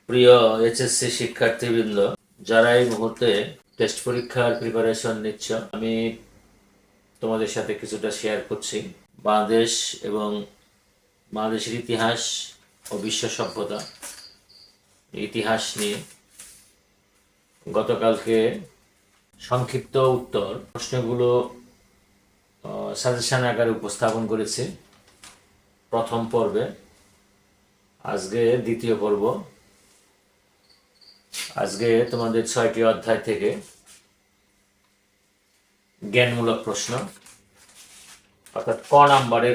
প্রিয় এইচএসসি শিক্ষার্থীবৃন্দ, যারা এই মুহূর্তে টেস্ট পরীক্ষার প্রিপারেশন নিচ্ছ, আমি তোমাদের সাথে কিছুটা শেয়ার করছি বাংলাদেশ এবং বাংলাদেশের ইতিহাস ও বিশ্ব সভ্যতা ইতিহাস নিয়ে। গতকালকে সংক্ষিপ্ত উত্তর প্রশ্নগুলো সাজেশন আকারে উপস্থাপন করেছি প্রথম পর্বে। আজকে দ্বিতীয় পর্ব। আজকে তোমাদের 6টি অধ্যায় থেকে জ্ঞানমূলক প্রশ্ন, অর্থাৎ ক নাম্বারের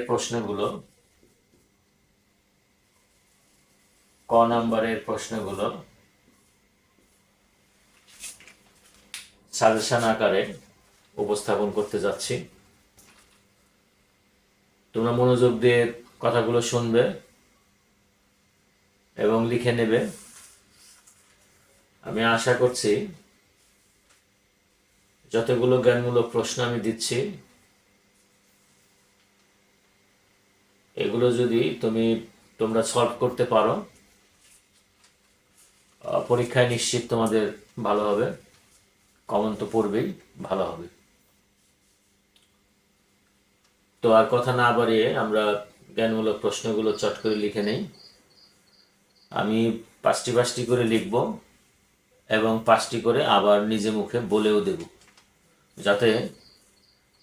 প্রশ্নগুলো সাজেশন আকারে উপস্থাপন করতে যাচ্ছি। তোমরা মনোযোগ দিয়ে কথাগুলো শুনবে এবং লিখে নেবে। আমি আশা করছি যতগুলো জ্ঞানমূলক প্রশ্ন আমি দিচ্ছি, এগুলো যদি তোমরা সলভ করতে পারো, পরীক্ষায় নিশ্চিত তোমাদের ভালো হবে। কমন তো পড়বেই, ভালো হবে। তো আর কথা না বাড়িয়ে আমরা জ্ঞানমূলক প্রশ্নগুলো চট করে লিখে নেই। আমি 5টি করে লিখব এবং 5টি করে আবার নিজে মুখে বলেও দেব, যাতে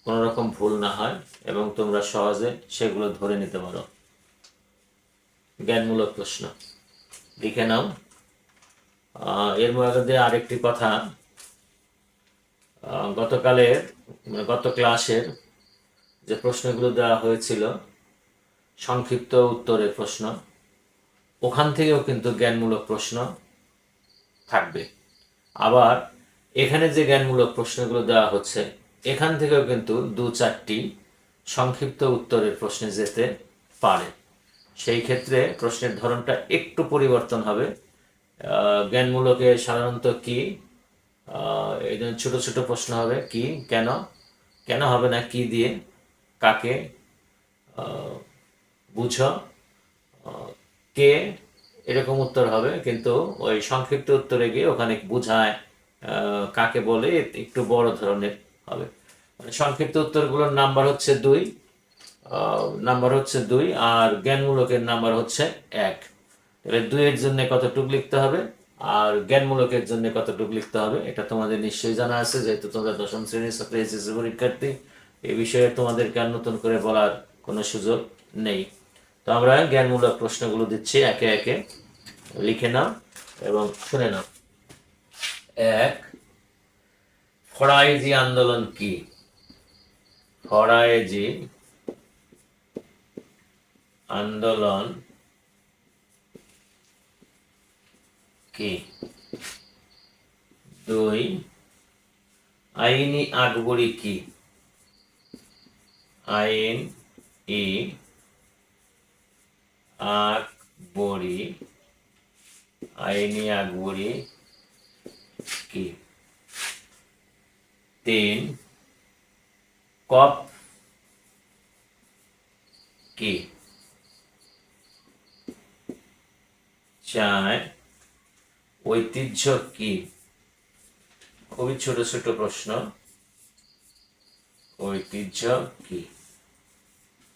কোনো রকম ভুল না হয় এবং তোমরা সহজে সেগুলো ধরে নিতে পারো। জ্ঞানমূলক প্রশ্ন লিখে নাও। এর মধ্যে আরেকটি কথা, গত ক্লাসের যে প্রশ্নগুলো দেওয়া হয়েছিল সংক্ষিপ্ত উত্তরের প্রশ্ন, ওখান থেকেও কিন্তু জ্ঞানমূলক প্রশ্ন থাকবে। আবার এখানে যে জ্ঞানমূলক প্রশ্নগুলো দেওয়া হচ্ছে, এখান থেকেও কিন্তু 2-4টি সংক্ষিপ্ত উত্তরের প্রশ্নে যেতে পারে। সেই ক্ষেত্রে প্রশ্নের ধরনটা একটু পরিবর্তন হবে। জ্ঞানমূলকে সাধারণত কি, এই ধরনের ছোট ছোট প্রশ্ন হবে, কি, কেন, কেন হবে না, কি দিয়ে, কাকে, বুঝো, কে, এরকম উত্তর হবে। কিন্তু ওই সংক্ষিপ্ত উত্তরে গিয়ে ওখানে বুঝায়, কাকে বলে, একটু বড় ধরনের হবে। মানে সংক্ষিপ্ত উত্তরগুলোর নাম্বার হচ্ছে 2, আর জ্ঞানমূলকের নাম্বার হচ্ছে 1। তাহলে 2-এর জন্য কতটুকু লিখতে হবে আর জ্ঞানমূলকের জন্য কতটুকু লিখতে হবে, এটা তোমাদের নিশ্চয়ই জানা আছে, যেহেতু তোমরা 10ম শ্রেণীর ছাত্র, এইচএসসি পরীক্ষার্থী। এই বিষয়ে তোমাদেরকে আর নতুন করে বলার কোনো সুযোগ নেই। তো আমরা জ্ঞানমূলক প্রশ্নগুলো দিচ্ছি, একে একে লিখে নাও এবং শুনে নাও। 1, ফরায়েজি আন্দোলন কি? ফরায়েজি আন্দোলন কি? 2, আইনি আকবরী কি? আইন-ই আকবরী, আইনি আকবরী কি? 3, কপ কি? 4, ঐতিহ্য কি? খুবই ছোট ছোট প্রশ্ন। ঐতিহ্য কি?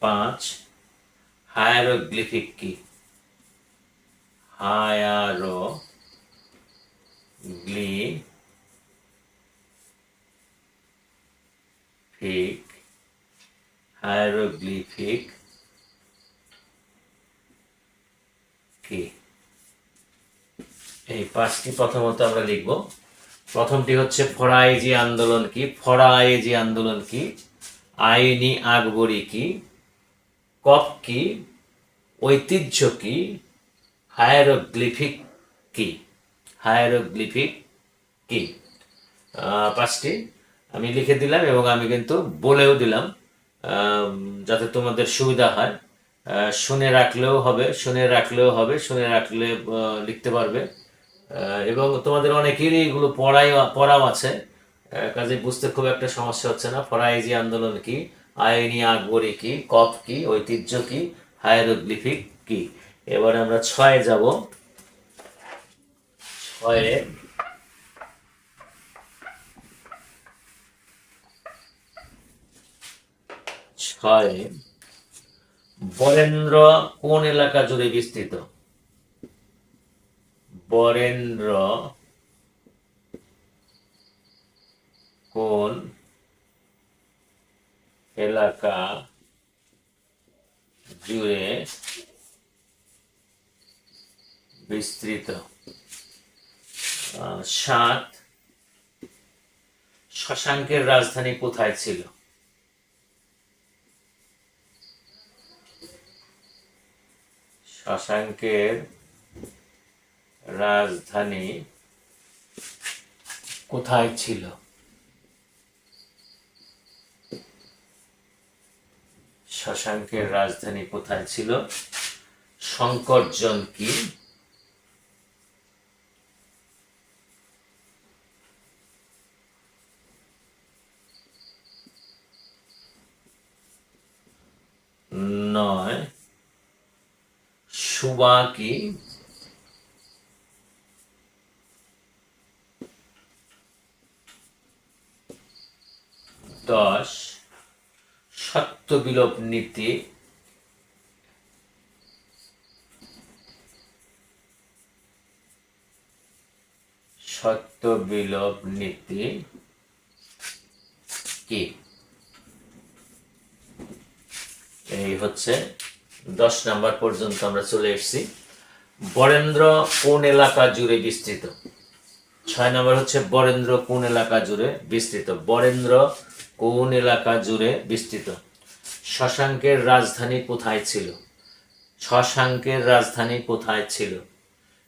5, হায়ারোগ্লিফিক কি? হায়ারোগ্লিফিক কি? এই 5টি প্রথমত আমরা লিখব। প্রথমটি হচ্ছে ফরায়েজি আন্দোলন কি? ফরায়েজি আন্দোলন কি? আইনি আকবরী কি? কপ কি? ঐতিহ্য কি? হায়ারোগ্লিফিক কি? হায়ারোগ্লিফিক কি? 5টি আমি লিখে দিলাম এবং আমি কিন্তু বলেও দিলাম, যাতে তোমাদের সুবিধা হয়। শুনে রাখলেও হবে, শুনে রাখলে লিখতে পারবে। এবং তোমাদের অনেকেরই এগুলো পড়াও আছে, কাজে বুঝতে খুব একটা সমস্যা হচ্ছে না। ফরায়েজি আন্দোলন কি, আইনি আকবরী কি, কপ কি, ঐতিহ্য কি, হায়ারোগ্লিফিক কি। এবারে আমরা 6-এ যাব। ছয়ে বরেন্দ্র কোন এলাকা জুড়ে বিস্তৃত? বরেন্দ্র কোন এলাকা জুড়ে বিস্তৃত? 7 শশাঙ্কের রাজধানী কোথায় ছিল? শশাঙ্কের রাজধানী কোথায় ছিল? শশাঙ্কের রাজধানী কোথায় ছিল? শঙ্করজন কি? নয় সুবা কি? 10 সত্য বিলোপ নীতি কি? এই হচ্ছে 10 নাম্বার পর্যন্ত আমরা চলে এসেছি। বরেন্দ্র কোন এলাকা জুড়ে বিস্তৃত? 6 নাম্বার হচ্ছে বরেন্দ্র কোন এলাকা জুড়ে বিস্তৃত? বরেন্দ্র কোন এলাকা জুড়ে বিস্তৃত? শশাঙ্কের রাজধানী কোথায় ছিল? শশাঙ্কের রাজধানী কোথায় ছিল?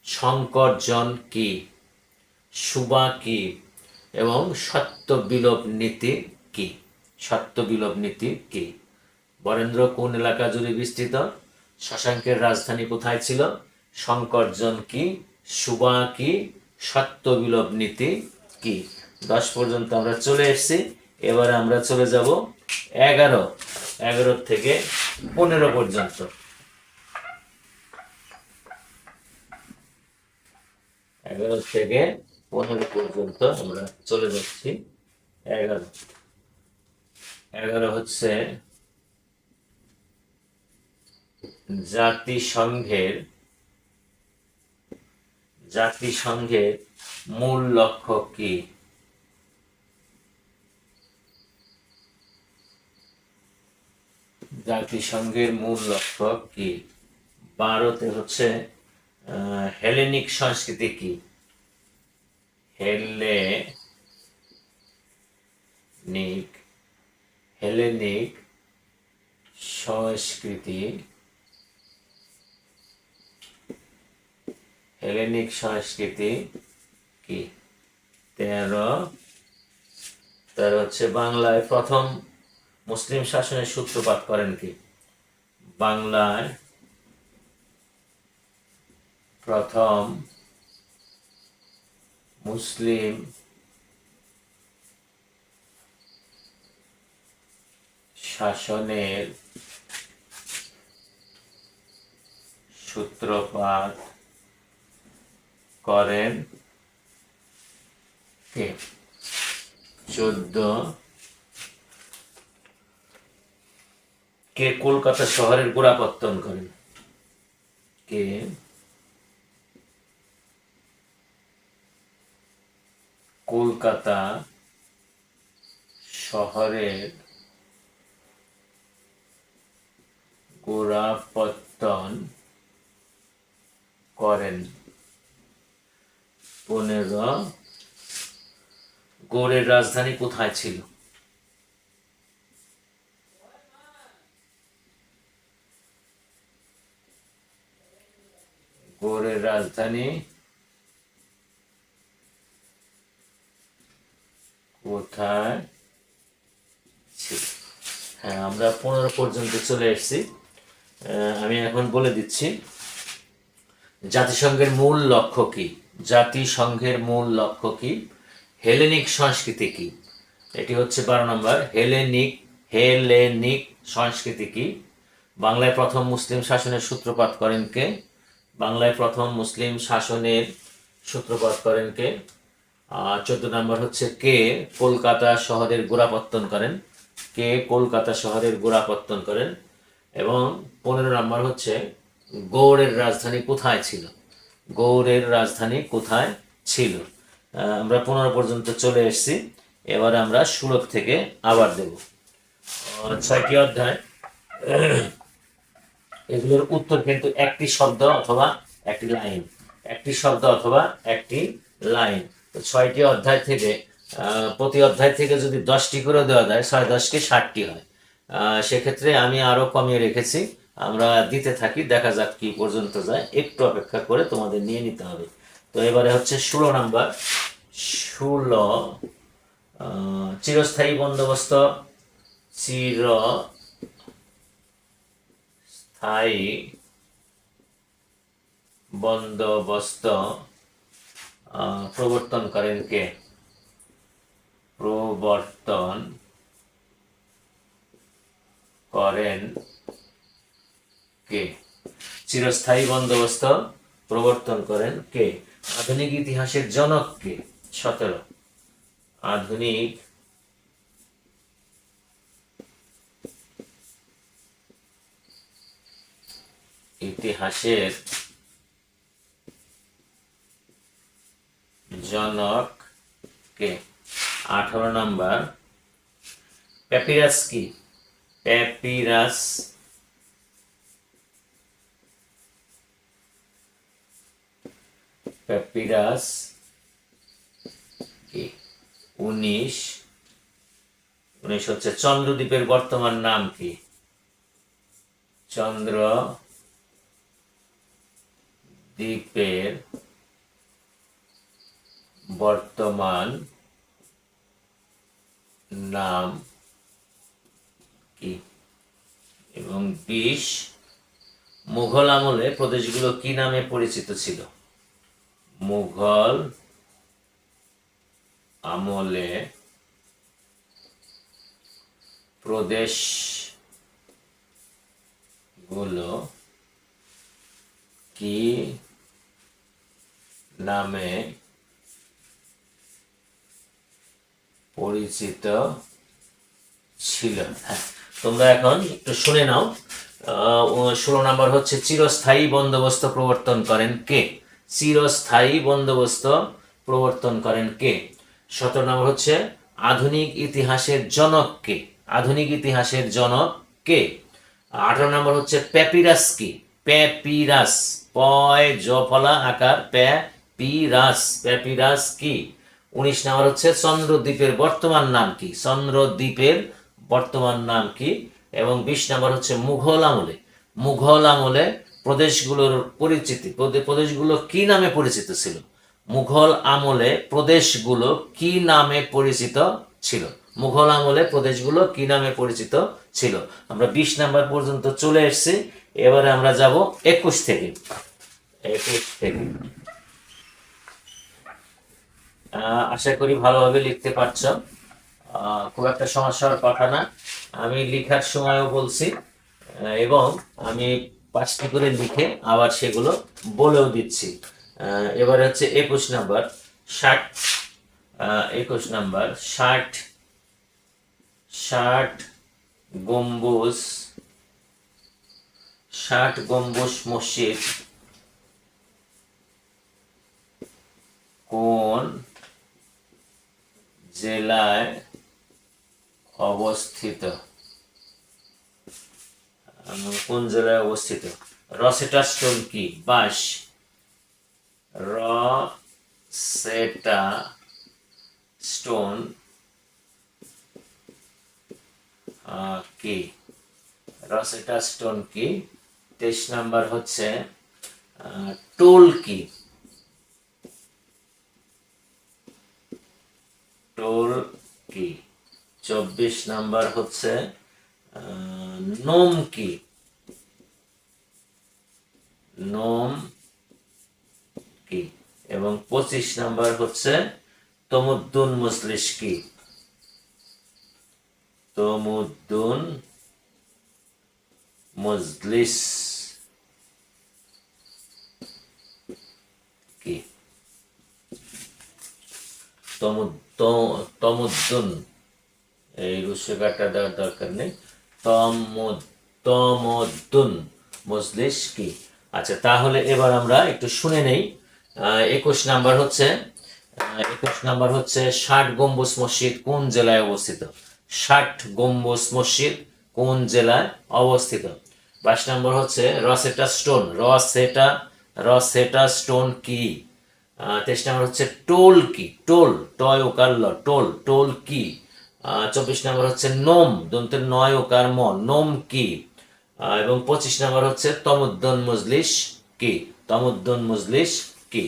শঙ্করজন কি? সুবা কি? এবং সত্য বিলোপ নীতি কি? সত্য বিলোপ নীতি কি? বরেন্দ্র কোন এলাকা জুড়ে বিস্তৃত? শশাঙ্কের রাজধানী কোথায় ছিল? শঙ্করজন কি? সুবা কি? সত্য বিলোপ নীতি কি? 10 পর্যন্ত আমরা চলে এসেছি। এবারে আমরা চলে যাব 11 থেকে 15 পর্যন্ত। 11 থেকে 15 পর্যন্ত আমরা চলে যাচ্ছি। 11 হচ্ছে জাতিসংঘের মূল লক্ষ্য কি? জাতিসংঘের মূল লক্ষ্য কি? 12তে হচ্ছে হেলেনিক সংস্কৃতি কি? হেলেনিক সংস্কৃতি কি? 13 হচ্ছে বাংলায় প্রথম মুসলিম শাসনের সূত্রপাত করেন কি? বাংলায় প্রথম মুসলিম শাসনের সূত্রপাত করেন কে? 14 কে কলকাতা শহরের গোড়াপত্তন করেন? কে কলকাতা শহরের গোড়াপত্তন করেন? 15 গৌড়ের রাজধানী কোথায় ছিল? গৌড়ের রাজধানী কোথায় ছিল? হ্যাঁ, আমরা 15 পর্যন্ত চলে এসেছি। আমি এখন বলে দিচ্ছি জাতিসংঘের মূল লক্ষ্য কি? জাতিসংঘের মূল লক্ষ্য কি? হেলেনিক সংস্কৃতি কি? এটি হচ্ছে 12 নম্বর। হেলেনিক সংস্কৃতি কি? বাংলায় প্রথম মুসলিম শাসনের সূত্রপাত করেন কে? বাংলায় প্রথম মুসলিম শাসনের সূত্রপাত করেন কে? 14 নম্বর হচ্ছে কে কলকাতা শহরের গোড়াপত্তন করেন? কে কলকাতা শহরের গোড়াপত্তন করেন? এবং 15 নম্বর হচ্ছে গৌড়ের রাজধানী কোথায় ছিল? গৌড়ের রাজধানী কোথায় ছিল? আমরা 15 পর্যন্ত চলে এসেছি। এবারে আমরা 16 থেকে আবার দেব। 6টি অধ্যায়, এগুলোর উত্তর কিন্তু একটি শব্দ অথবা একটি লাইন, একটি শব্দ অথবা একটি লাইন। তো 6টি অধ্যায় থেকে প্রতি অধ্যায় থেকে যদি 10টি করে দেওয়া যায়, 6 10কে 60টি হয়। সেক্ষেত্রে আমি আরো কমিয়ে রেখেছি, আমরা দিতে থাকি, দেখা যাক কি পর্যন্ত যায়, একটু অপেক্ষা করে তোমাদের নিয়ে নিতে হবে। তো এবারে হচ্ছে 16 নাম্বার। 16 চিরস্থায়ী বন্দোবস্ত, চিরস্থায়ী বন্দোবস্ত প্রবর্তন করেন কে? প্রবর্তন করেন কে? চিরস্থায়ী বন্দোবস্ত প্রবর্তন করেন কে? আধুনিক ইতিহাসের জনক কে? 17 আধুনিক ইতিহাসের জনক কে? 18 নাম্বার প্যাপিরাস কি? প্যাপিরাস প্যাপিরাস কি? 19 হচ্ছে চন্দ্রদ্বীপের বর্তমান নাম কি? চন্দ্রদ্বীপের বর্তমান নাম কি? এবং 20 মুঘল আমলে প্রদেশগুলো কি নামে পরিচিত ছিল? মুঘল আমলে প্রদেশগুলো কি নামে পরিচিত ছিল? তোমরা এখন একটু শুনে নাও। 16 নাম্বার হচ্ছে চিরস্থায়ী বন্দোবস্ত প্রবর্তন করেন কে? চিরস্থায়ী বন্দোবস্ত প্রবর্তন করেন কে? 17 নম্বর হচ্ছে আধুনিক ইতিহাসের জনক কে? আধুনিক ইতিহাসের জনক কে? 18 নম্বর হচ্ছে প্যাপিরাস কি? প্যাপিরাস, পয় জফলা আকার প্যাপিরাস, প্যাপিরাস কি? 19 নম্বর হচ্ছে চন্দ্রদ্বীপের বর্তমান নাম কি? চন্দ্রদ্বীপের বর্তমান নাম কি? এবং 20 নম্বর হচ্ছে মুঘল আমলে প্রদেশগুলোর পরিচিতি, প্রদেশগুলো কি নামে পরিচিত ছিল? মুঘল আমলে প্রদেশগুলো কি নামে পরিচিত ছিল? মুঘল আমলে প্রদেশগুলো কি নামে পরিচিত ছিল? আমরা 20 নাম্বার পর্যন্ত চলে এসেছি। এবারে আমরা যাব 21 থেকে। 21 থেকে আশা করি ভালোভাবে লিখতে পারছ। খুব একটা সমস্যার কথা না। আমি লিখার সময়ও বলছি এবং আমি 5টি করে লিখে আবার সেগুলো বলেও দিচ্ছি। এবারে হচ্ছে 21 নাম্বার 60, 21 নাম্বার 60 গম্বুজ, 60 গম্বুজ মসজিদ কোন জেলায় অবস্থিত? কোন জেলায় অবস্থিত? রসেটা স্টোন কি? 22 রসেটা স্টোন কি? রসেটা স্টোন কি? 23 নাম্বার হচ্ছে টোল কি? টোল কি? 24 নাম্বার হচ্ছে নোম কি? নোম কি? এবং 25 নাম্বার হচ্ছে তমুদ্দুন মজলিস কি? তমুদ্দুন মজলিস কি? তমুদ্দুন, এই রুস্যকারটা দেওয়ার দরকার নেই। তমুদ্দুন মজলিস কি? আচ্ছা, তাহলে এবার আমরা একটু শুনে নেই। 21 নাম্বার হচ্ছে 60 গম্বুজ মসজিদ কোন জেলায় অবস্থিত? 60 গম্বুজ মসজিদ কোন জেলায় অবস্থিত? 22 নম্বর হচ্ছে রসেটা স্টোন কি? 23 নম্বর হচ্ছে টোল কি? টোল, টয় ওকার ল, টোল, টোল কি? 24 নম্বর হচ্ছে নোম, দন্তের নয় ওকার ম, নোম কি? এবং 25 নম্বর হচ্ছে তমুদ্দুন মজলিস কি? তমুদ্দুন মজলিস কি?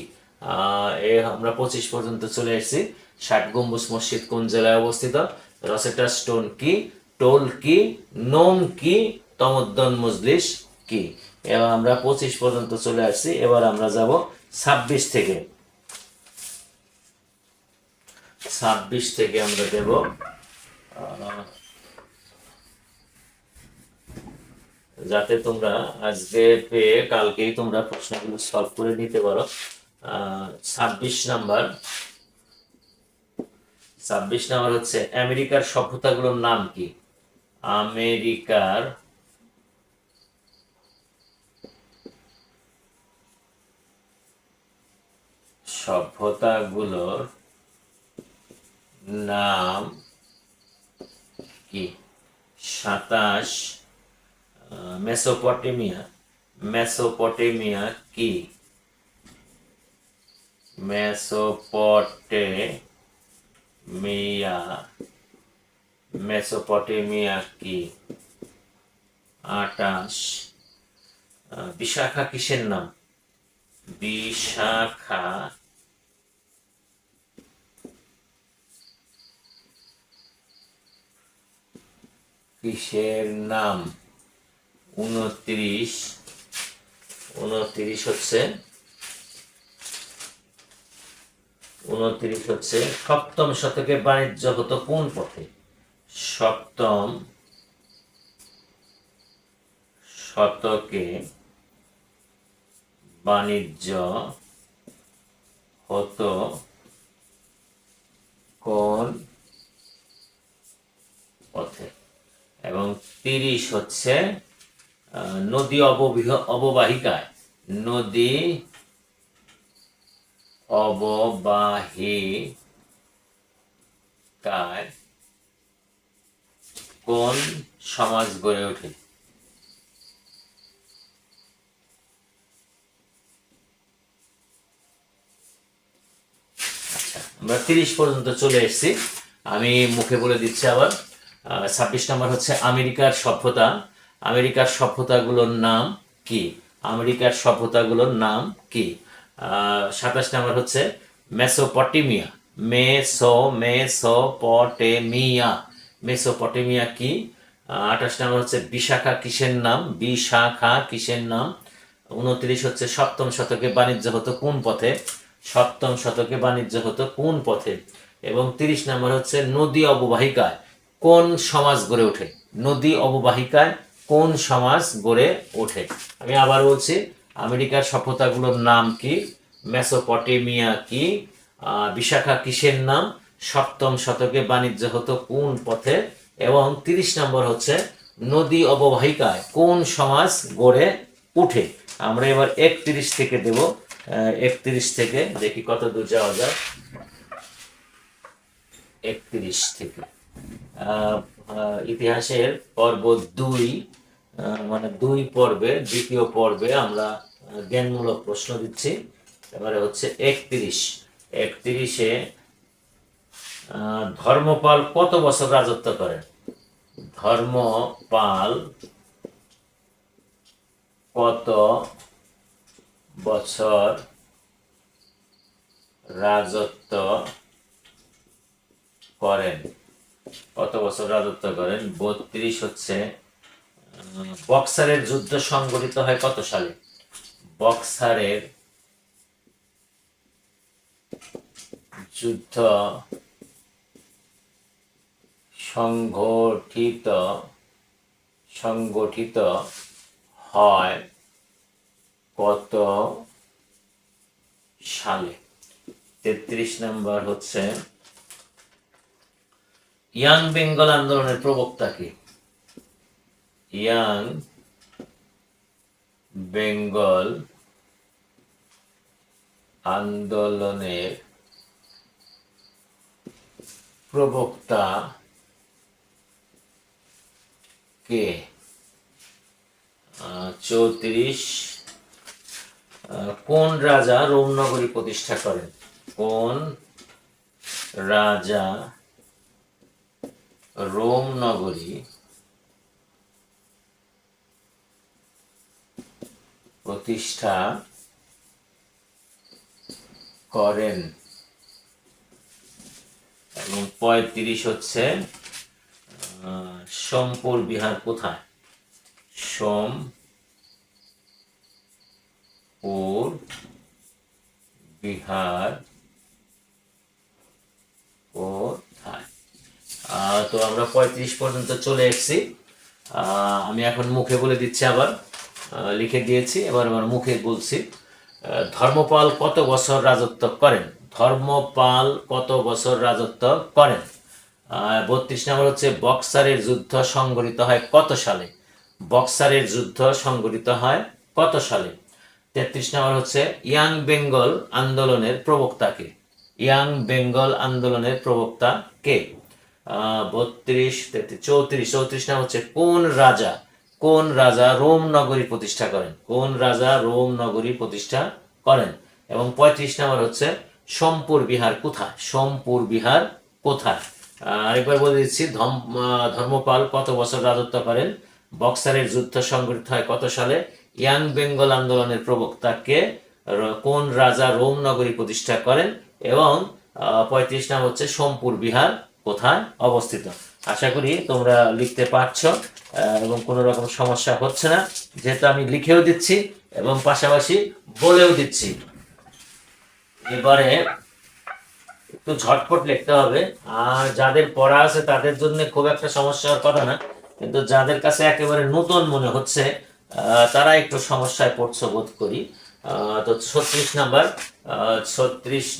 আমরা 25 পর্যন্ত চলে এসেছি। 60 গম্বুজ মসজিদ কোন জেলায় অবস্থিত? রসেটা স্টোন কি? টোল কি? নোম কি? তমুদ্দুন মজলিস কি? এবার আমরা 25 পর্যন্ত চলে আসছি। এবার আমরা যাব 26 থেকে। 26 থেকে আমরা দেব যাতে তোমরা আজকে পেয়ে কালকেই তোমরা প্রশ্নগুলো সলভ করে নিতে পারো। 26 নম্বর হচ্ছে আমেরিকার সভ্যতাগুলোর নাম কি? আমেরিকার সভ্যতাগুলোর নাম কি? 27 মেসোপটেমিয়া। মেসোপটেমিয়া কি? মেসোপটেমিয়া, মেসোপটেমিয়া কি? 28 বিশাখা কিসের নাম? বিশাখা কিসের নাম? 29 হচ্ছে সপ্তম শতকে বাণিজ্য হতো কোন পথে? সপ্তম শতকে বাণিজ্য হতো কোন পথে? এবং 30 হচ্ছে নদী অববাহিকায়, নদী অববাহিকায় কোন সমাজ গড়ে ওঠে? আমরা 30 পর্যন্ত চলে এসেছি। আমি মুখে বলে দিচ্ছি আবার। 26 নম্বর হচ্ছে আমেরিকার সভ্যতা। আমেরিকার সভ্যতাগুলোর নাম কি? আমেরিকার সভ্যতাগুলোর নাম কি? 27 নম্বর হচ্ছে মেসোপটেমিয়া। মেসোপটেমিয়া, মেসোপটেমিয়া কি? 28 নম্বর হচ্ছে বিশাখা কিসের নাম? বিশাখা কিসের নাম? 29 হচ্ছে সপ্তম শতকে বাণিজ্য হতো কোন পথে? সপ্তম শতকে বাণিজ্য হতো কোন পথে? এবং 30 নম্বর হচ্ছে নদী অববাহিকায় কোন সমাজ গড়ে ওঠে? নদী অববাহিকায় কোন সমাজ গড়ে ওঠে? আমি আবার বলছি, আমেরিকার সভ্যতাগুলোর নাম কি? মেসোপটেমিয়া কি? বিশাখা কিসের নাম? সপ্তম শতকে বাণিজ্য হতো কোন পথে? এবং 30 নম্বর হচ্ছে নদী অববাহিকায় কোন সমাজ গড়ে ওঠে? আমরা এবার 31 থেকে দেব। 31 থেকে দেখি কত দূর যাওয়া যায়। 31 থেকে ইতিহাসের পর্ব 2, মানে 2 পর্বে, দ্বিতীয় পর্বে আমরা জ্ঞানমূলক প্রশ্ন দিচ্ছি। এবারে হচ্ছে 31-এ ধর্মপাল কত বছর রাজত্ব করেন? ধর্মপাল কত বছর রাজত্ব করেন? কত বছর রাজত্ব করেন? 32 হচ্ছে বক্সারের যুদ্ধ সংঘটিত হয় কত সালে? বক্সারের যুদ্ধ সংগঠিত হয় কত সালে? 33 নম্বর হচ্ছে ইয়াং বেঙ্গল আন্দোলনের প্রবক্তা কে? ইয়াং বেঙ্গল আন্দোলনের প্রবক্তা কে? 34 কোন রাজা রোম নগরী প্রতিষ্ঠা করেন? কোন রাজা রোম নগরী প্রতিষ্ঠা করেন? এবং 35 হচ্ছে সোমপুর বিহার কোথায়? সোমপুর বিহার কোথায়? তো আমরা 35 পর্যন্ত চলে এসেছি। আমি এখন মুখে বলে দিচ্ছি, আবার লিখে দিয়েছি, এবার আমার মুখে বলছি। ধর্মপাল কত বছর রাজত্ব করেন? ধর্মপাল কত বছর রাজত্ব করেন? 32 নম্বর হচ্ছে বক্সারের যুদ্ধ সংঘটিত হয় কত সালে? বক্সারের যুদ্ধ সংঘটিত হয় কত সালে? 33 নম্বর হচ্ছে ইয়াং বেঙ্গল আন্দোলনের প্রবক্তা কে? ইয়াং বেঙ্গল আন্দোলনের প্রবক্তা কে? 32, 33, 34 নম্বর হচ্ছে কোন রাজা রোম নগরী প্রতিষ্ঠা করেন? কোন রাজা রোম নগরী প্রতিষ্ঠা করেন? এবং 35 নম্বর হচ্ছে সোমপুর বিহার কোথায়? সোমপুর বিহার কোথায়? আরেকবার বলে দিচ্ছি, ধর্মপাল কত বছর রাজত্ব করেন? বক্সারের যুদ্ধ সংঘটিত হয় কত সালে? ইয়াং বেঙ্গল আন্দোলনের প্রবক্তা কে? কোন রাজা রোম নগরী প্রতিষ্ঠা করেন? এবং 35 নাম হচ্ছে সোমপুর বিহার কোথায় অবস্থিত। আশা করি তোমরা লিখতে পারছো এবং কোনো রকম সমস্যা হচ্ছে না, যেহেতু আমি লিখেও দিচ্ছি এবং পাশাপাশি বলেও দিচ্ছি। এবারে একটু ঝটপট লিখতে হবে, আর যাদের পড়া আছে তাদের জন্য খুব একটা সমস্যার কথা না, কিন্তু যাদের কাছে একেবারে নতুন মনে হচ্ছে তারা একটু সমস্যায় পড়ছো বোধ করি। তো 36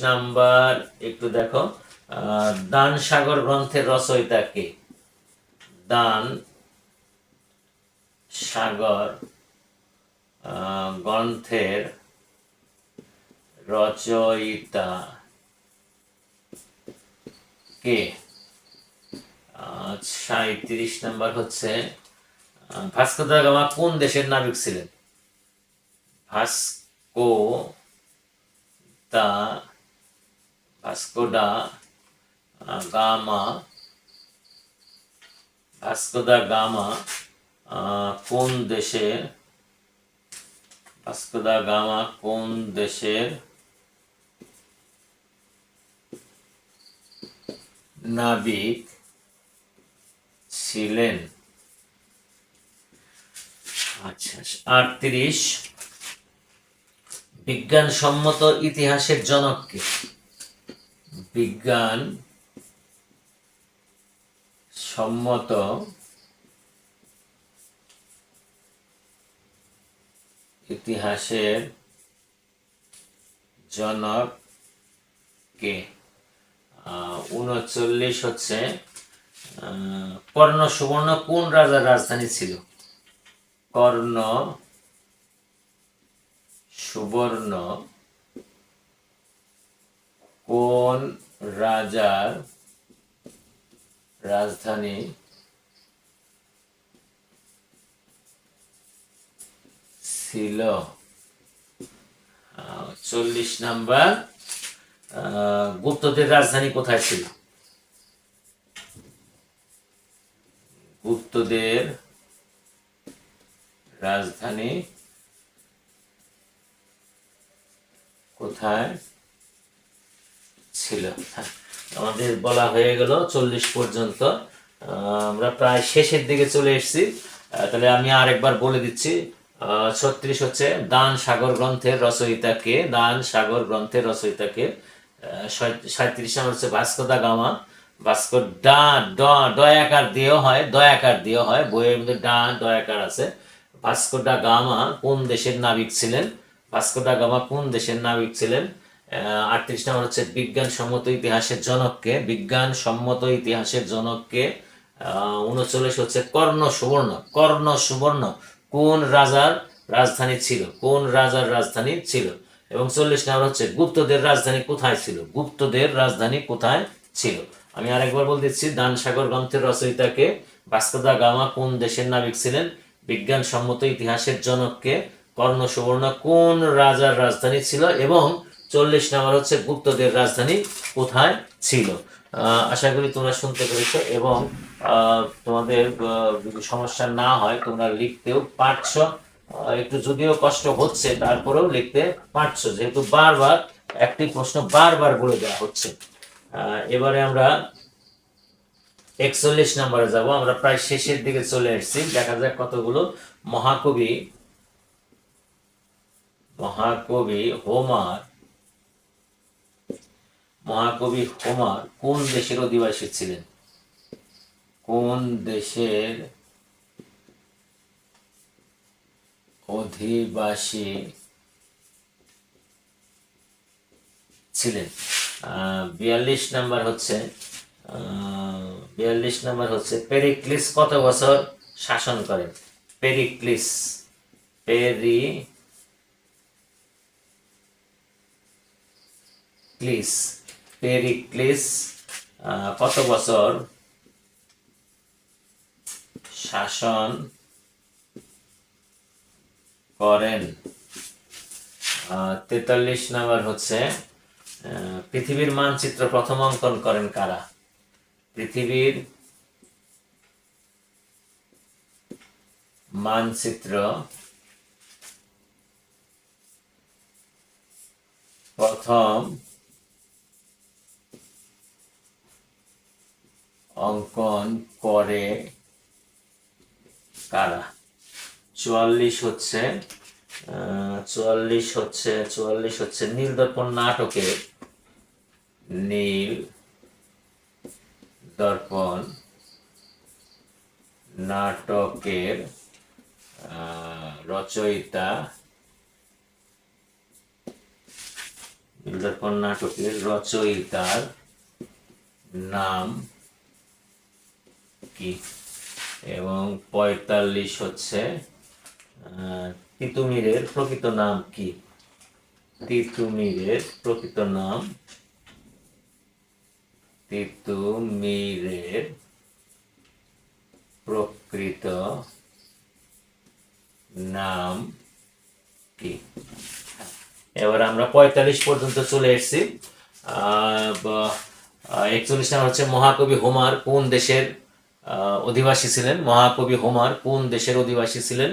নাম্বার একটু দেখো, দান সাগর গ্রন্থের রচয়িতা কে? দান সাগর গ্রন্থের রচয়িতা কে? 37 নাম্বার হচ্ছে ভাস্কো দা গামা কোন দেশের নাবিক ছিলেন? ভাস্কো দা গামা কোন দেশের নাবিক ছিলেন? আচ্ছা, 38 বিজ্ঞানসম্মত ইতিহাসের জনক কে? বিজ্ঞান সম্মত ইতিহাসের জনক কে? 39 হচ্ছে কর্ণ সুবর্ণ কোন রাজার রাজধানী ছিল? কর্ণ সুবর্ণ কোন রাজার রাজধানী ছিল? 40 নাম্বার গুপ্তদের রাজধানী কোথায় ছিল? গুপ্তদের রাজধানী কোথায় ছিল? আমাদের বলা হয়ে গেল 40 পর্যন্ত, আমরা প্রায় শেষের দিকে চলে এসেছি। তাহলে আমি আরেকবার বলে দিচ্ছি। 36 হচ্ছে দান সাগর গ্রন্থের রচয়িতা কে? দান সাগর গ্রন্থের রচয়িতা কে? 37 নম্বর হচ্ছে ভাস্কো দা গামা। ভাস্কো ডয়াকার দিয়েও হয়, বইয়ের মধ্যে ডয়াকার আছে। ভাস্কো দা গামা কোন দেশের নাবিক ছিলেন? ভাস্কো দা গামা কোন দেশের নাবিক ছিলেন? 38 নম্বর হচ্ছে বিজ্ঞানসম্মত ইতিহাসের জনককে, বিজ্ঞানসম্মত ইতিহাসের জনককে। 39 হচ্ছে কর্ণ সুবর্ণ, কর্ণ সুবর্ণ কোন রাজার রাজধানী ছিল, কোন রাজার রাজধানী ছিল। এবং 40 নম্বর হচ্ছে গুপ্তদের রাজধানী কোথায় ছিল, গুপ্তদের রাজধানী কোথায় ছিল। আমি আরেকবার বলে দিচ্ছি, দানসাগর গ্রন্থের রচয়িতাকে, ভাস্কো দা গামা কোন দেশের নাবিক ছিলেন, বিজ্ঞানসম্মত ইতিহাসের জনককে, কর্ণ সুবর্ণ কোন রাজার রাজধানী ছিল, এবং 40 নম্বর হচ্ছে গুপ্তদের রাজধানী কোথায় ছিল। আশা করি তোমরা শুনতে পেরেছো, এবং তোমাদের যদি সমস্যা না হয় তোমরা লিখতেও পারছো। একটু যদিও কষ্ট হচ্ছে তারপরেও লিখতে পারছো, যেহেতু বারবার একটি প্রশ্ন বারবার বলে দেওয়া হচ্ছে। এবারে আমরা 41 নম্বরে যাব। আমরা প্রায় শেষের দিকে চলে এসেছি, দেখা যাক কতগুলো। মহাকবি হোমার, মহাকবি হোমার কোন দেশের অধিবাসী ছিলেন, কোন দেশের অধিবাসী ছিলেন। 42 নম্বর হচ্ছে 42 নম্বর হচ্ছে পেরিক্লিস কত বছর শাসন করেন, পেরিক্লিস, পেরিক্লিস কত বছর শাসন করেন। 43 নম্বর হচ্ছে পৃথিবীর মানচিত্র প্রথম অঙ্কন করেন কারা, পৃথিবীর মানচিত্র প্রথম অঙ্কন করে কারা। 44 হচ্ছে নীলদর্পণ নাটকের রচয়িতা, নীলদর্পণ নাটকের রচয়িতার নাম কি। এবং 45 হচ্ছে তিতুমিরের প্রকৃত নাম কি, তিতুমিরের প্রকৃত নাম কি। এবার আমরা 45 পর্যন্ত চলে এসেছি। 41 হচ্ছে মহাকবি হোমার কোন দেশের অধিবাসী ছিলেন, মহাকবি হোমার কোন দেশের অধিবাসী ছিলেন।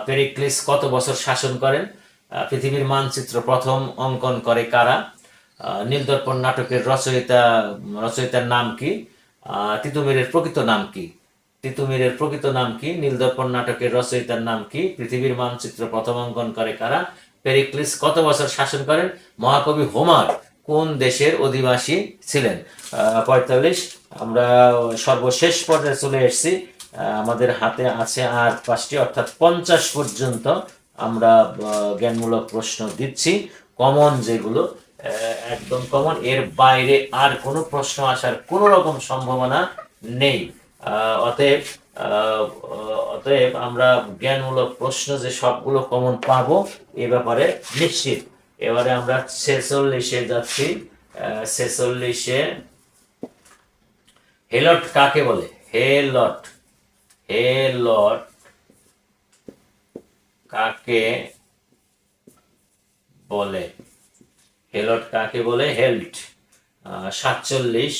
পেরিক্লিস কত বছর শাসন করেন, পৃথিবীর মানচিত্র প্রথম অঙ্কন করে কারা, নীলদর্পণ নাটকের রচয়িতার নাম কি, তিতুমিরের প্রকৃত নাম কি, নীলদর্পণ নাটকের রচয়িতার নাম কি, পৃথিবীর মানচিত্র প্রথম অঙ্কন করে কারা, পেরিক্লিস কত বছর শাসন করেন, মহাকবি হোমার কোন দেশের অধিবাসী ছিলেন। 45 আমরা সর্বশেষ পর্যায়ে চলে এসেছি। আমাদের হাতে আছে আর 5টি, অর্থাৎ 50 পর্যন্ত আমরা জ্ঞানমূলক প্রশ্ন দিচ্ছি, কমন যেগুলো একদম কমন, এর বাইরে আর কোনো প্রশ্ন আসার কোনো রকম সম্ভাবনা নেই। অতএব আমরা জ্ঞানমূলক প্রশ্ন যে সবগুলো কমন পাবো এ ব্যাপারে নিশ্চিত। এবারে আমরা 46-এ যাচ্ছি। 46-এ হেলট কাকে বলে, হেলট কাকে বলে, হেল্ট। 47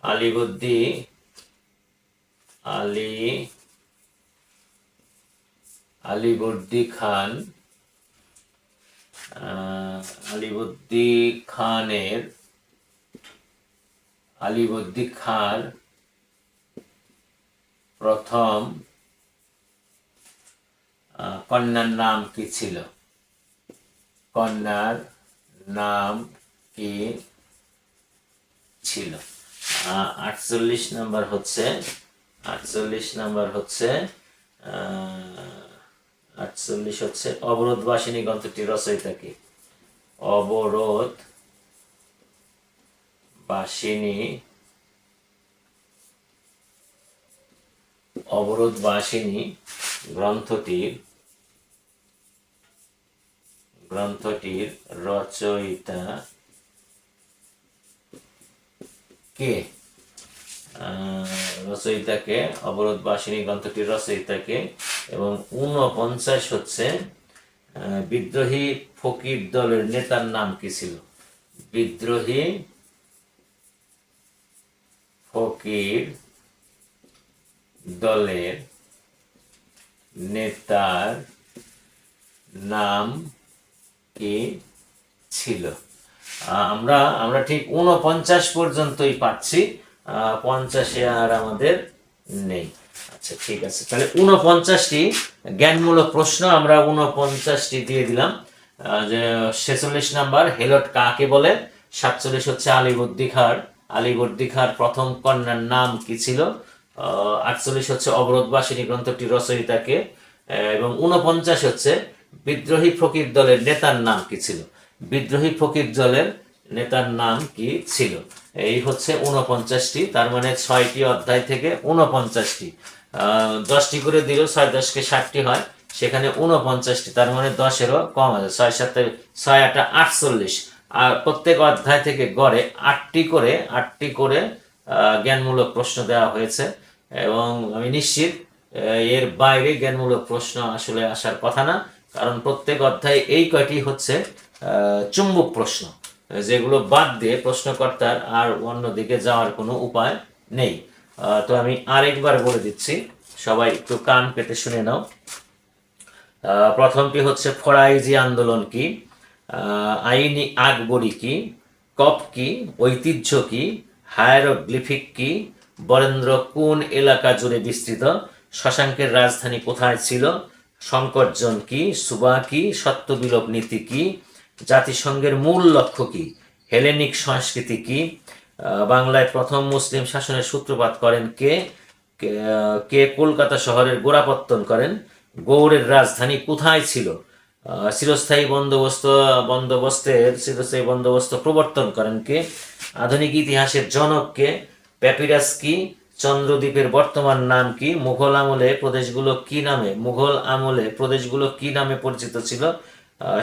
আলীবর্দী খান প্রথম কন্যার নাম কি ছিল, কন্যার নাম কি ছিল। 48 নম্বর হচ্ছে 48 হচ্ছে অবরোধবাসিনী গ্রন্থটির রচয়িতা কি, অবরোধ বাসিনী গ্রন্থটির রচয়িতা কে? অবরোধবাসিনী গ্রন্থটির রচয়িতাকে। এবং 49 হচ্ছে বিদ্রোহী ফকির দলের নেতার নাম কি ছিল? বিদ্রোহী ফকির দলের নেতার নাম কি ছিল? আমরা ঠিক 49 পর্যন্তই পাচ্ছি, 50-এ আর আমাদের নেই। আচ্ছা ঠিক আছে, তাহলে 49টি জ্ঞানমূলক প্রশ্ন আমরা 49টি দিয়ে দিলাম। যে 46 নাম্বার, হেলট কাকে বলে? 47 হচ্ছে আলীবর্দী খাঁর প্রথম কন্যার নাম কি ছিল? 48 হচ্ছে অবরোধবাসিনী গ্রন্থটি রচয়িতাকে। এবং 49 হচ্ছে বিদ্রোহী ফকির দলের নেতার নাম কি ছিল? বিদ্রোহী ফকির দলের নেতার নাম কি ছিল? এই হচ্ছে 49টি, তার মানে 6টি অধ্যায় থেকে 49টি। 10টি করে দিল, 6 10 কে 60টি হয়, সেখানে 49টি, তার মানে 10-এরও কম আছে। 6 7 6 8 48। আর প্রত্যেক অধ্যায় থেকে গড়ে 8টি করে জ্ঞানমূলক প্রশ্ন দেওয়া হয়েছে। এবং আমি নিশ্চিত এর বাইরে জ্ঞানমূলক প্রশ্ন আসলে আসার কথা না, কারণ প্রত্যেক অধ্যায়ে এই কয়টি হচ্ছে চুম্বক প্রশ্ন, যেগুলো বাদ দিয়ে প্রশ্নকর্তার আর অন্যদিকে যাওয়ার কোনো উপায় নেই। তো আমি আরেকবার বলে দিচ্ছি, সবাই একটু কান পেতে শুনে নাও। প্রথমটি হচ্ছে ফরাইজি আন্দোলন কি, আইনি আকবরী কি, কপ কি, ঐতিহ্য কি, হায়ারোগ্লিফিক কি, বরেন্দ্র কোন এলাকা জুড়ে বিস্তৃত, শশাঙ্কের রাজধানী কোথায় ছিল, সংকটজন কি, সুবা কি, সত্যবিলোপ নীতি কি, জাতিসংঘের মূল লক্ষ্য কি, হেলেনিক সংস্কৃতি কি, বাংলায় প্রথম মুসলিম শাসনের সূত্রপাত করেন কে, কে কলকাতা শহরের গোড়াপত্তন করেন, গৌড়ের রাজধানী কোথায় ছিল, চিরস্থায়ী বন্দোবস্ত প্রবর্তন করেন কে, আধুনিক ইতিহাসের জনক কে, প্যাপিরাস কি, চন্দ্রদ্বীপের বর্তমান নাম কি, মুঘল আমলে প্রদেশগুলো কি নামে পরিচিত ছিল,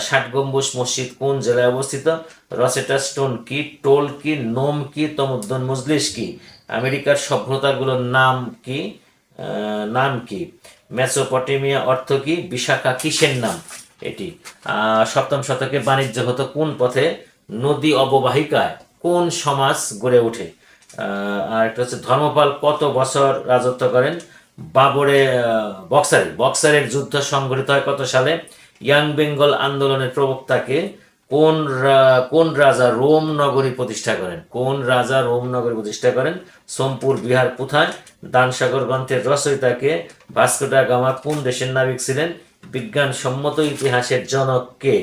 60 গম্বুজ মসজিদ কোন জেলায় অবস্থিত, রসেটা স্টোন কি, টোল কি, নোম কি, তমুদ্দুন মজলিস কি, আমেরিকার সভ্যতাগুলোর নাম কি, মেসোপটেমিয়া অর্থ কি, বিশাখা কিসের নাম? এটি। 7ম শতকে বাণিজ্য হতো কোন পথে, নদী অববাহিকায় কোন সমাজ গড়ে ওঠে? আর একটা হচ্ছে ধর্মপাল কত বছর রাজত্ব করেন? বক্সারের যুদ্ধ সংঘটিত হয় কত সালে? ইয়াং বেঙ্গল আন্দোলনের প্রবক্তাকে? কোন রাজা রোম নগরী প্রতিষ্ঠা করেন? সোমপুর বিহার কোথায়? দানসাগর গ্রন্থের রচয়িতাকে? ভাস্কো দা গামা কোন দেশের নাবিক ছিলেন? বিজ্ঞানসম্মত ইতিহাসের জনক কে?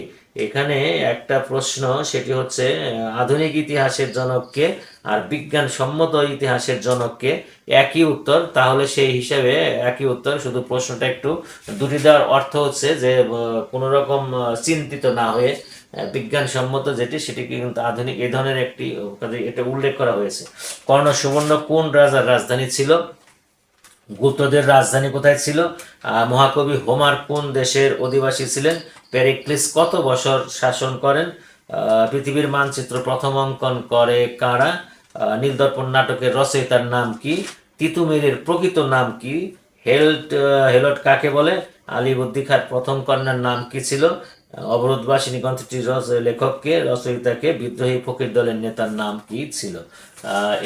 এখানে একটা প্রশ্ন, সেটি হচ্ছে আধুনিক ইতিহাসের জনককে আর বিজ্ঞানসম্মত ইতিহাসের জনককে, একই উত্তর। তাহলে সেই হিসাবে একই উত্তর, শুধু প্রশ্নটা একটু দুটি দেওয়ার অর্থ হচ্ছে যে কোনো রকম চিন্তিত না হয়ে বিজ্ঞানসম্মত যেটি, সেটিকে কিন্তু আধুনিক, এই ধরনের একটি এটা উল্লেখ করা হয়েছে। কর্ণ সুবর্ণ কোন রাজার রাজধানী ছিল? গুপ্তদের রাজধানী কোথায় ছিল? মহাকবি হোমার কোন দেশের অধিবাসী ছিলেন? পেরিক্লিস কত বছর শাসন করেন? পৃথিবীর মানচিত্র প্রথম অঙ্কন করে কারা? নীলদর্পণ নাটকের রচয়িতার নাম কি? তিতুমিরের প্রকৃত নাম কি? হেলট কাকে বলে? আলীবর্দী খাঁর প্রথম কন্যার নাম কি ছিল? অবরোধবাসিনী গ্রন্থটির লেখককে, রচয়িতাকে, বিদ্রোহী ফকির দলের নেতার নাম কি ছিল?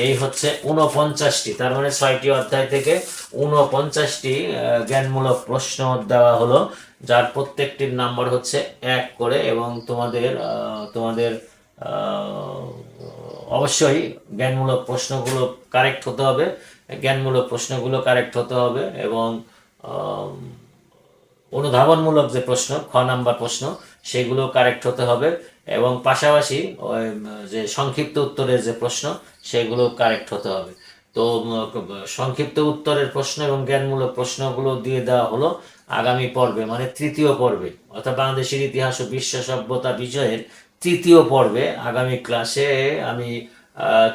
এই হচ্ছে 49টি, তার মানে 6টি অধ্যায় থেকে 49টি জ্ঞানমূলক প্রশ্ন দেওয়া হলো, যার প্রত্যেকটির নাম্বার হচ্ছে 1 করে। এবং তোমাদের অবশ্যই জ্ঞানমূলক প্রশ্নগুলো কারেক্ট হতে হবে এবং অনুধাবনমূলক যে প্রশ্ন, খ নাম্বার প্রশ্ন, সেগুলো কারেক্ট হতে হবে। এবং পাশাপাশি যে সংক্ষিপ্ত উত্তরের যে প্রশ্ন, সেগুলো কারেক্ট হতে হবে। তো সংক্ষিপ্ত উত্তরের প্রশ্ন এবং জ্ঞানমূলক প্রশ্নগুলো দিয়ে দেওয়া হলো আগামী পর্বে, মানে 3য় পর্বে, অর্থাৎ বাংলাদেশের ইতিহাস ও বিশ্ব সভ্যতা বিষয়ের তৃতীয় পর্বে আগামী ক্লাসে আমি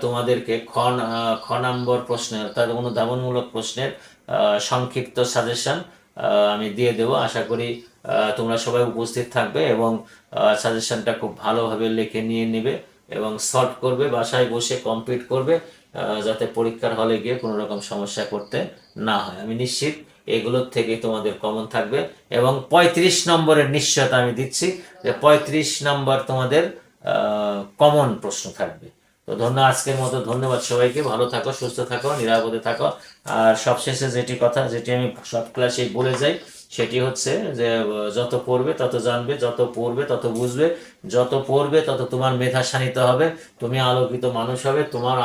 তোমাদেরকে খ নম্বর প্রশ্নের অর্থাৎ অনুধাবনমূলক প্রশ্নের সংক্ষিপ্ত সাজেশন আমি দিয়ে দেবো। আশা করি তোমরা সবাই উপস্থিত থাকবে এবং সাজেশনটা খুব ভালোভাবে লিখে নিয়ে নেবে এবং সলভ করবে, বাসায় বসে কমপ্লিট করবে, যাতে পরীক্ষার হলে গিয়ে কোনো রকম সমস্যা করতে না হয়। আমি নিশ্চিত এগুলোর থেকে তোমাদের কমন থাকবে এবং 35 নম্বরের নিশ্চয়তা আমি দিচ্ছি যে 35 নম্বর তোমাদের কমন প্রশ্ন থাকবে। তো আজকের মতো ধন্যবাদ সবাইকে। ভালো থাকো, সুস্থ থাকো, নিরাপদে থাকো। আর সবশেষে যেটি আমি সব ক্লাসেই বলে যাই সেটি হচ্ছে যে যত পড়বে তত জানবে, যত পড়বে তত বুঝবে, যত পড়বে তত তোমার মেধা শানিত হবে, তুমি আলোকিত মানুষ হবে, তোমার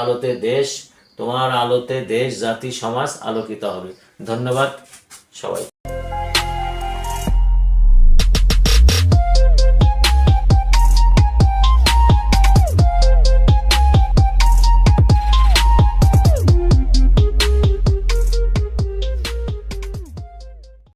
আলোতে দেশ জাতি সমাজ আলোকিত হবে। ধন্যবাদ সবাই।